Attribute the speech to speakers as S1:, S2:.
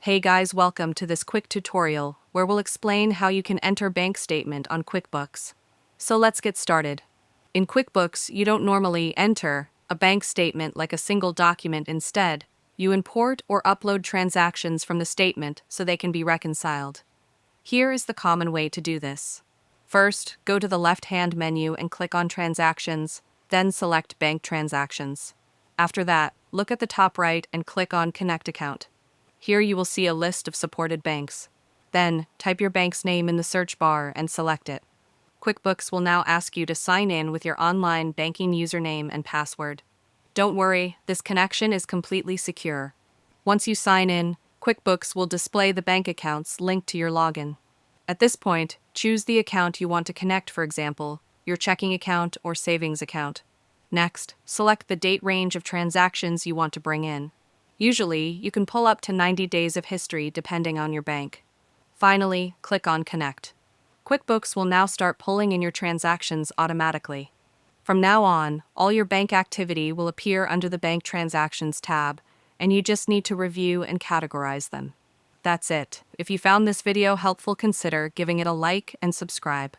S1: Hey guys, welcome to this quick tutorial where we'll explain how you can enter bank statement on QuickBooks. So let's get started. In QuickBooks, you don't normally enter a bank statement like a single document. Instead, you import or upload transactions from the statement so they can be reconciled. Here is the common way to do this. First, go to the left-hand menu and click on Transactions, then select Bank Transactions. After that, look at the top right and click on Connect Account. Here you will see a list of supported banks. Then, type your bank's name in the search bar and select it. QuickBooks will now ask you to sign in with your online banking username and password. Don't worry, this connection is completely secure. Once you sign in, QuickBooks will display the bank accounts linked to your login. At this point, choose the account you want to connect, for example, your checking account or savings account. Next, select the date range of transactions you want to bring in. Usually, you can pull up to 90 days of history depending on your bank. Finally, click on Connect. QuickBooks will now start pulling in your transactions automatically. From now on, all your bank activity will appear under the Bank Transactions tab, and you just need to review and categorize them. That's it. If you found this video helpful, consider giving it a like and subscribe.